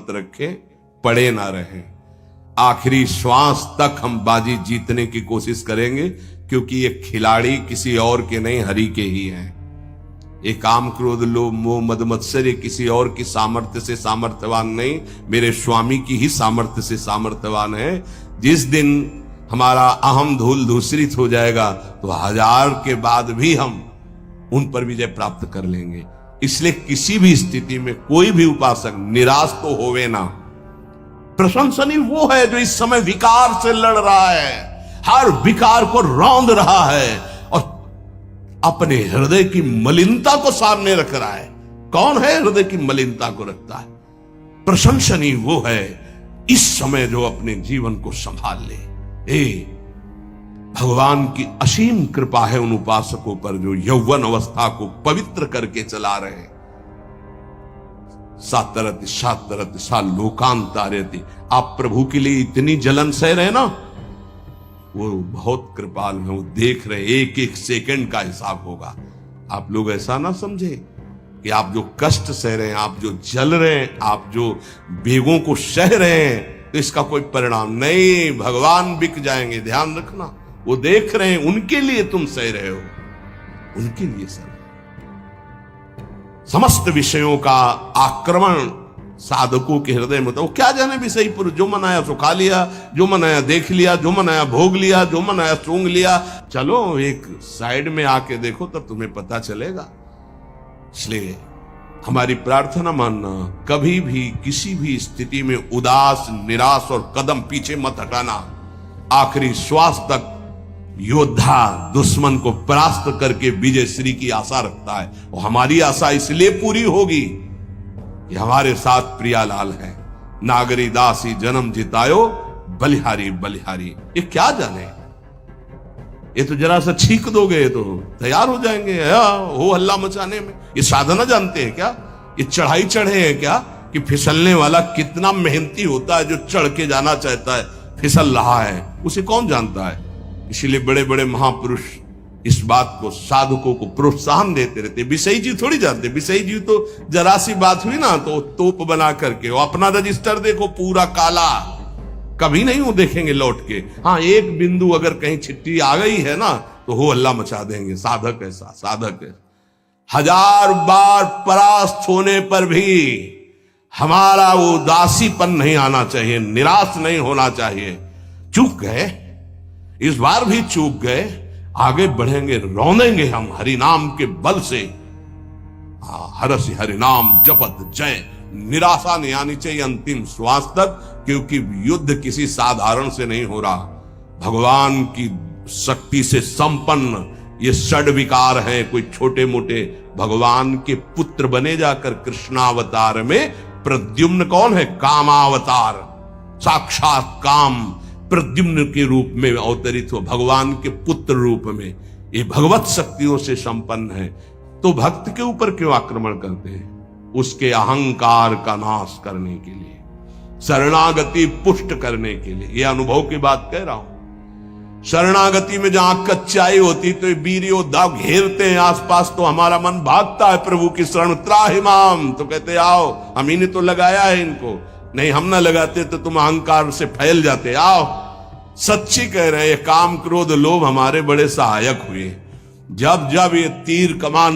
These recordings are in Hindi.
रखें, पड़े ना रहें। आखिरी श्वास तक हम बाजी जीतने की कोशिश करेंगे, क्योंकि ये खिलाड़ी किसी और के नहीं, हरि के ही हैं। ये काम क्रोध लोभ मोह मद मत्सर्य किसी और की सामर्थ्य से सामर्थ्यवान नहीं, मेरे स्वामी की ही सामर्थ्य से सामर्थ्यवान है। जिस दिन हमारा अहम धूल धूसरित हो जाएगा तो 1000 के बाद भी हम उन पर विजय प्राप्त कर लेंगे। इसलिए किसी भी स्थिति में कोई भी उपासक निराश तो होवे ना। प्रशंसनीय वो है जो इस समय विकार से लड़ रहा है, हर विकार को रौंद रहा है और अपने हृदय की मलिनता को सामने रख रहा है। कौन है हृदय की मलिनता को रखता है? प्रशंसनीय वो है इस समय जो अपने जीवन को संभाल ले। भगवान की असीम कृपा है उन उपासकों पर जो यौवन अवस्था को पवित्र करके चला रहे हैं। सातरति सातरति सा लोकांतारति। आप प्रभु के लिए इतनी जलन सह रहे ना, वो बहुत कृपाल है, वो देख रहे, एक एक सेकंड का हिसाब होगा। आप लोग ऐसा ना समझे कि आप जो कष्ट सह रहे हैं, आप जो जल रहे हैं, आप जो बेगों को सह रहे हैं, तो इसका कोई परिणाम नहीं। भगवान बिक जाएंगे, ध्यान रखना। वो देख रहे हैं, उनके लिए तुम सह रहे हो, उनके लिए सह। समस्त विषयों का आक्रमण साधकों के हृदय में, तो क्या जाने विषय पुरुष, जो मनाया सो खा लिया, जो मनाया देख लिया, जो मनाया भोग लिया, जो मनाया सूंघ लिया। चलो एक साइड में आके देखो तब तुम्हें पता चलेगा। इसलिए हमारी प्रार्थना मानना, कभी भी किसी भी स्थिति में उदास निराश और कदम पीछे मत हटाना। आखिरी श्वास तक योद्धा दुश्मन को परास्त करके विजय श्री की आशा रखता है, और हमारी आशा इसलिए पूरी होगी कि हमारे साथ प्रियालाल है। नागरी दासी जन्म जितायो, बलिहारी बलिहारी। ये क्या जाने, ये तो जरा सा छींक दोगे तो तैयार हो जाएंगे हो हल्ला मचाने में। ये साधना जानते हैं क्या? ये चढ़ाई चढ़े हैं क्या? कि फिसलने वाला कितना मेहनती होता है, जो चढ़ के जाना चाहता है फिसल रहा है, उसे कौन जानता है। इसलिए बड़े बड़े महापुरुष इस बात को, साधकों को प्रोत्साहन देते रहते। विषयी जी थोड़ी जानते, विषयी जी तो जरा सी बात हुई ना तो तोप बना करके, वो अपना रजिस्टर देखो पूरा काला, कभी नहीं वो देखेंगे लौट के। हाँ, एक बिंदु अगर कहीं चिट्ठी आ गई है ना तो हो हल्ला मचा देंगे। साधक ऐसा, साधक है। 1000 बार परास्त होने पर भी हमारा वो उदासीपन नहीं आना चाहिए, निराश नहीं होना चाहिए। चूक गए, इस बार भी चूक गए, आगे बढ़ेंगे, रौंदेंगे हम हरिनाम के बल से। हरस हरिनाम जपत जय। निराशा नहीं आनी चाहिए अंतिम श्वास तक, क्योंकि युद्ध किसी साधारण से नहीं हो रहा। भगवान की शक्ति से संपन्न ये षड विकार हैं, कोई छोटे मोटे। भगवान के पुत्र बने जाकर कृष्णावतार में प्रद्युम्न कौन है? कामावतार, साक्षात काम प्रद्युम्न के रूप में अवतरित हो, भगवान के पुत्र रूप में। ये भगवत शक्तियों से संपन्न है, तो भक्त के ऊपर क्यों आक्रमण करते हैं? उसके अहंकार का नाश करने के लिए, शरणागति पुष्ट करने के लिए। यह अनुभव की बात कह रहा हूं। शरणागति में जहां कच्चाई होती तो वीर योद्धा घेरते हैं आसपास, तो हमारा मन भागता है प्रभु की शरण। त्राहिमाम, तो कहते आओ, हम ही ने तो लगाया है इनको, नहीं हम ना लगाते तो तुम अहंकार से फैल जाते। आओ, सच्ची कह रहे हैं, ये काम क्रोध लोभ हमारे बड़े सहायक हुए। जब जब ये तीर कमान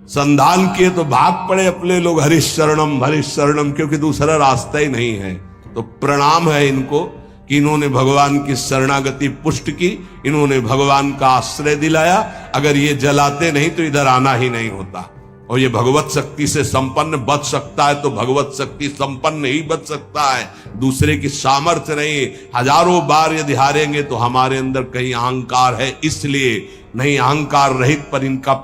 संधान किए तो भाग पड़े अपने लोग, हरीश शरणम, क्योंकि दूसरा रास्ता ही नहीं है। तो प्रणाम है इनको कि इन्होंने भगवान की शरणागति पुष्ट की, इन्होंने भगवान का आश्रय दिलाया। अगर ये जलाते नहीं तो इधर आना ही नहीं होता। और ये भगवत शक्ति से संपन्न बच सकता है तो भगवत शक्ति संपन्न ही बच सकता है, दूसरे की सामर्थ्य नहीं। 1000 बार यदि हारेंगे तो हमारे अंदर कहीं अहंकार है, इसलिए नहीं। अहंकार रहित पर इनका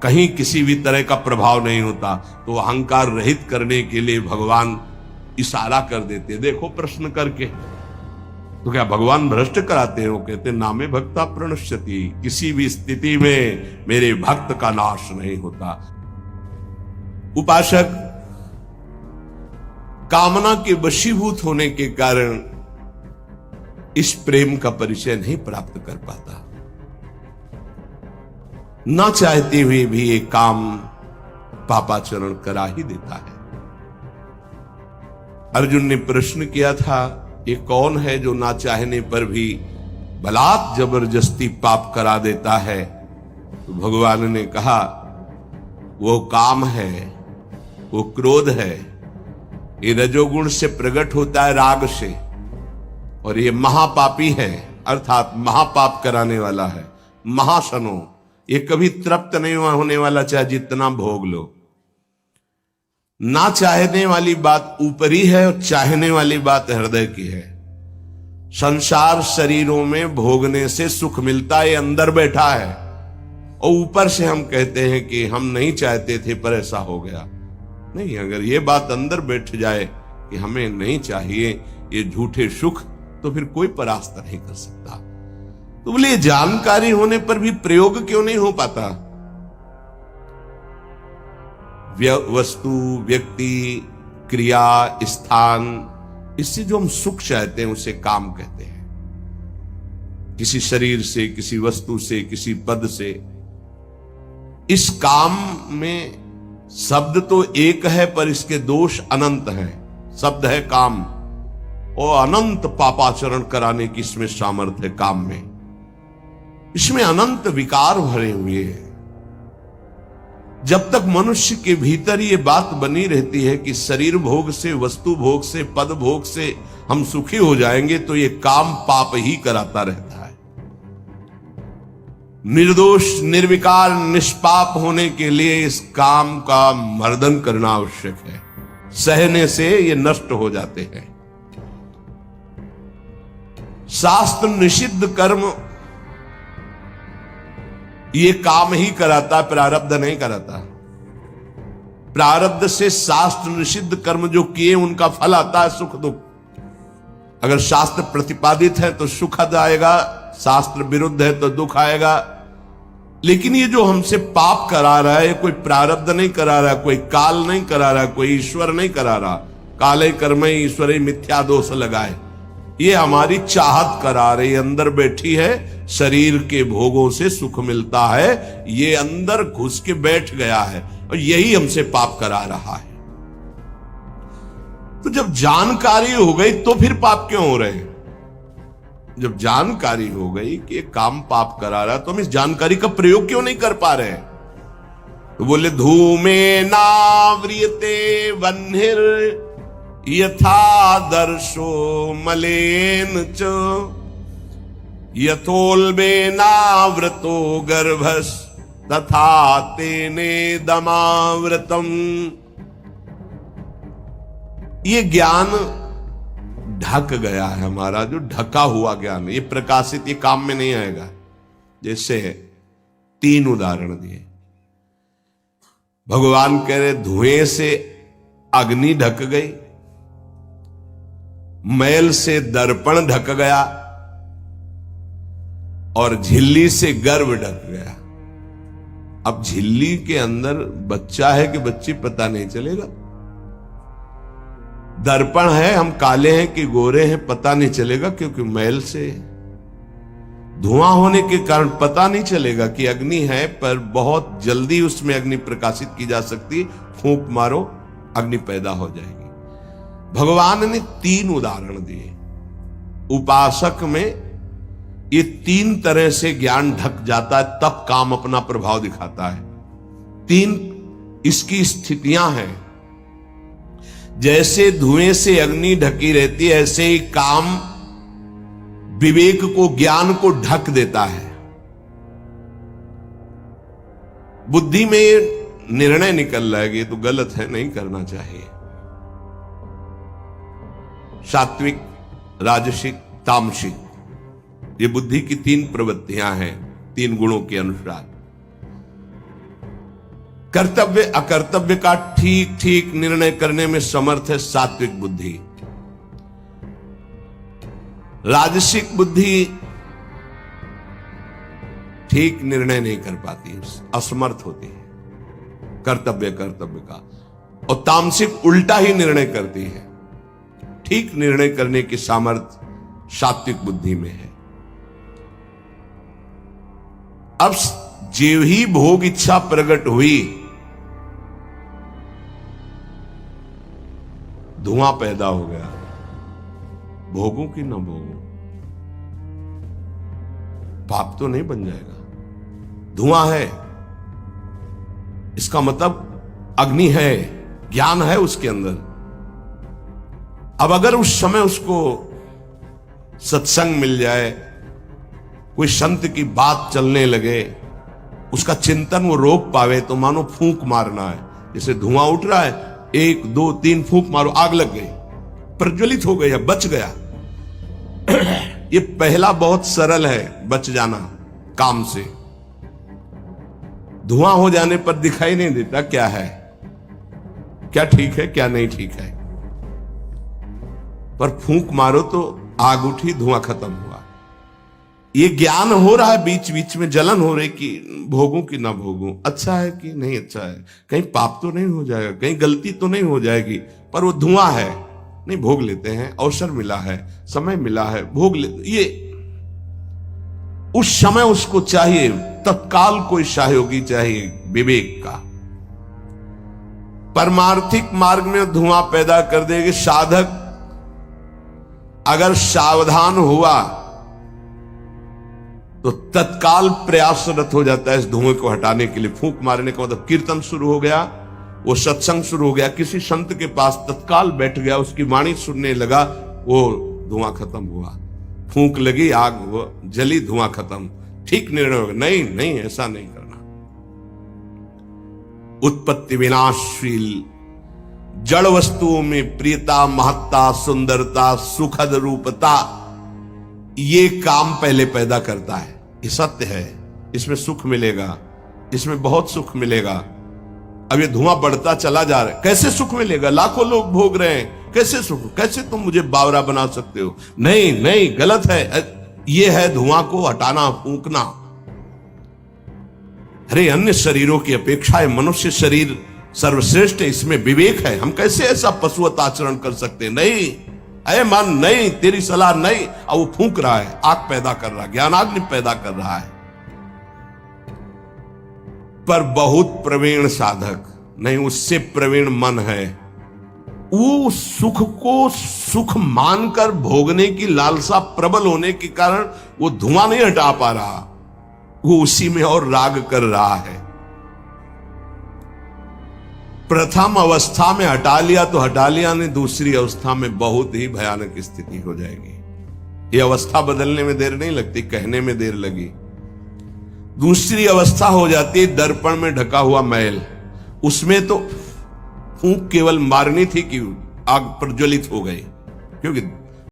कहीं किसी भी तरह का प्रभाव नहीं होता। तो अहंकार रहित करने के लिए भगवान इशारा कर देते। देखो प्रश्न करके, तो क्या भगवान भ्रष्ट कराते हो? कहते नामे भक्ता प्रणश्यति, किसी भी स्थिति में मेरे भक्त का नाश नहीं होता। उपासक कामना के वशीभूत होने के कारण इस प्रेम का परिचय नहीं प्राप्त कर पाता। ना चाहते हुए भी ये काम पापाचरण करा ही देता है। अर्जुन ने प्रश्न किया था, ये कौन है जो ना चाहने पर भी बलात् जबरदस्ती पाप करा देता है? तो भगवान ने कहा, वो काम है, वो क्रोध है। ये रजोगुण से प्रकट होता है, राग से, और ये महापापी है, अर्थात महापाप कराने वाला है, महाशनो। ये कभी तृप्त नहीं होने वाला, चाहे जितना भोग लो। ना चाहने वाली बात ऊपरी है और चाहने वाली बात हृदय की है। संसार शरीरों में भोगने से सुख मिलता है, अंदर बैठा है, और ऊपर से हम कहते हैं कि हम नहीं चाहते थे पर ऐसा हो गया। नहीं, अगर ये बात अंदर बैठ जाए कि हमें नहीं चाहिए ये झूठे सुख, तो फिर कोई परास्त नहीं कर सकता। तो बोले, जानकारी होने पर भी प्रयोग क्यों नहीं हो पाता? वस्तु, व्यक्ति, क्रिया, स्थान, इससे जो हम सुख चाहते हैं उसे काम कहते हैं। किसी शरीर से, किसी वस्तु से, किसी पद से। इस काम में शब्द तो एक है पर इसके दोष अनंत हैं। शब्द है काम, और अनंत पापाचरण कराने की इसमें सामर्थ्य है। काम में इसमें अनंत विकार भरे हुए हैं। जब तक मनुष्य के भीतर ये बात बनी रहती है कि शरीर भोग से, वस्तु भोग से, पद भोग से हम सुखी हो जाएंगे, तो ये काम पाप ही कराता रहता है। निर्दोष, निर्विकार, निष्पाप होने के लिए इस काम का मर्दन करना आवश्यक है। सहने से ये नष्ट हो जाते हैं। शास्त्र निषिद्ध कर्म ये काम ही कराता, प्रारब्ध नहीं कराता। प्रारब्ध से शास्त्र निषिद्ध कर्म जो किए उनका फल आता है सुख दुख। अगर शास्त्र प्रतिपादित है तो सुख आएगा, शास्त्र विरुद्ध है तो दुख आएगा। लेकिन ये जो हमसे पाप करा रहा है, कोई प्रारब्ध नहीं करा रहा, कोई काल नहीं करा रहा, कोई ईश्वर नहीं करा रहा। काले कर्म ईश्वरे मिथ्या दोष लगाए, ये हमारी चाहत करा रही, अंदर बैठी है। शरीर के भोगों से सुख मिलता है, ये अंदर घुस के बैठ गया है, और यही हमसे पाप करा रहा है। तो जब जानकारी हो गई तो फिर पाप क्यों हो रहे हैं? जब जानकारी हो गई कि काम पाप करा रहा है, तो हम इस जानकारी का प्रयोग क्यों नहीं कर पा रहे हैं? तो बोले, धूमे नाव्रियते वह्निर यथा दर्शो मलेन च यथोल्बेनावृतो गर्भस् तथा तेने दमावृतम। ये ज्ञान ढक गया है हमारा, जो ढका हुआ ज्ञान, ये प्रकाशित, ये काम में नहीं आएगा। जैसे 3 उदाहरण दिए। भगवान कह रहे, धुएं से अग्नि ढक गई, मैल से दर्पण ढक गया, और झिल्ली से गर्भ ढक गया। अब झिल्ली के अंदर बच्चा है कि बच्ची पता नहीं चलेगा। दर्पण है, हम काले हैं कि गोरे हैं पता नहीं चलेगा, क्योंकि मैल से। धुआं होने के कारण पता नहीं चलेगा कि अग्नि है, पर बहुत जल्दी उसमें अग्नि प्रकाशित की जा सकती। फूंक मारो, अग्नि पैदा हो जाएगी। भगवान ने 3 उदाहरण दिए। उपासक में ये 3 तरह से ज्ञान ढक जाता है, तब काम अपना प्रभाव दिखाता है। 3 इसकी स्थितियां हैं। जैसे धुएं से अग्नि ढकी रहती है, ऐसे ही काम विवेक को, ज्ञान को ढक देता है। बुद्धि में निर्णय निकल रहा है, ये तो गलत है, नहीं करना चाहिए। सात्विक, राजसिक, तामसिक, ये बुद्धि की 3 प्रवृत्तियां हैं, 3 गुणों के अनुसार। कर्तव्य अकर्तव्य का ठीक ठीक निर्णय करने में समर्थ है सात्विक बुद्धि। राजसिक बुद्धि ठीक निर्णय नहीं कर पाती, असमर्थ होती है कर्तव्य का। और तामसिक उल्टा ही निर्णय करती है। ठीक निर्णय करने की सामर्थ्य सात्विक बुद्धि में है। अब जीव ही भोग इच्छा प्रकट हुई, धुआं पैदा हो गया, भोगूं कि ना भोगूं? पाप तो नहीं बन जाएगा? धुआं है, इसका मतलब अग्नि है, ज्ञान है उसके अंदर। अब अगर उस समय उसको सत्संग मिल जाए, कोई संत की बात चलने लगे, उसका चिंतन वो रोक पावे, तो मानो फूंक मारना है। जैसे धुआं उठ रहा है, 1 2 3 फूंक मारो, आग लग गई, प्रज्वलित हो गया, बच गया। ये पहला बहुत सरल है, बच जाना काम से। धुआं हो जाने पर दिखाई नहीं देता क्या है, क्या ठीक है क्या नहीं ठीक है, पर फूंक मारो तो आग उठी, धुआं खत्म हुआ। ये ज्ञान हो रहा है, बीच बीच में जलन हो रही कि भोगूं कि ना भोगूं, अच्छा है कि नहीं अच्छा है, कहीं पाप तो नहीं हो जाएगा, कहीं गलती तो नहीं हो जाएगी, पर वो धुआं है, नहीं भोग लेते हैं, अवसर मिला है, समय मिला है, भोग ले। ये उस समय उसको चाहिए, तत्काल कोई सहयोगी चाहिए विवेक का। परमार्थिक मार्ग में धुआं पैदा कर देगी। साधक अगर सावधान हुआ तो तत्काल प्रयासरत हो जाता है इस धुएं को हटाने के लिए। फूंक मारने का मतलब कीर्तन शुरू हो गया, वो सत्संग शुरू हो गया, किसी संत के पास तत्काल बैठ गया, उसकी वाणी सुनने लगा, वो धुआं खत्म हुआ। फूंक लगी, आग वो जली, धुआं खत्म, ठीक निर्णय होगा। नहीं नहीं, ऐसा नहीं करना। उत्पत्ति विनाशशील जड़ वस्तुओं में प्रियता, महत्ता, सुंदरता, सुखद रूपता, ये काम पहले पैदा करता है। ये सत्य है, इसमें सुख मिलेगा, इसमें बहुत सुख मिलेगा। अब ये धुआं बढ़ता चला जा रहा है, कैसे सुख मिलेगा? लाखों लोग भोग रहे हैं, कैसे सुख? कैसे तुम मुझे बावरा बना सकते हो? नहीं नहीं, गलत है। ये है धुआं को हटाना, फूंकना। अरे अन्य शरीरों की अपेक्षा है मनुष्य शरीर सर्वश्रेष्ठ है, इसमें विवेक है। हम कैसे ऐसा पशुवत आचरण कर सकते? नहीं, अरे मन नहीं, तेरी सलाह नहीं। अब वो फूंक रहा है, आग पैदा कर रहा है, ज्ञानाग्नि पैदा कर रहा है। पर बहुत प्रवीण साधक नहीं, उससे प्रवीण मन है, वो सुख को सुख मानकर भोगने की लालसा प्रबल होने के कारण वो धुआं नहीं हटा पा रहा, वो उसी में और राग कर रहा है। प्रथम अवस्था में हटा लिया तो हटा लिया, नहीं दूसरी अवस्था में बहुत ही भयानक स्थिति हो जाएगी। ये अवस्था बदलने में देर नहीं लगती, कहने में देर लगी। दूसरी अवस्था हो जाती है दर्पण में ढका हुआ मैल। उसमें तो फूंक केवल मारनी थी कि आग प्रज्वलित हो गई, क्योंकि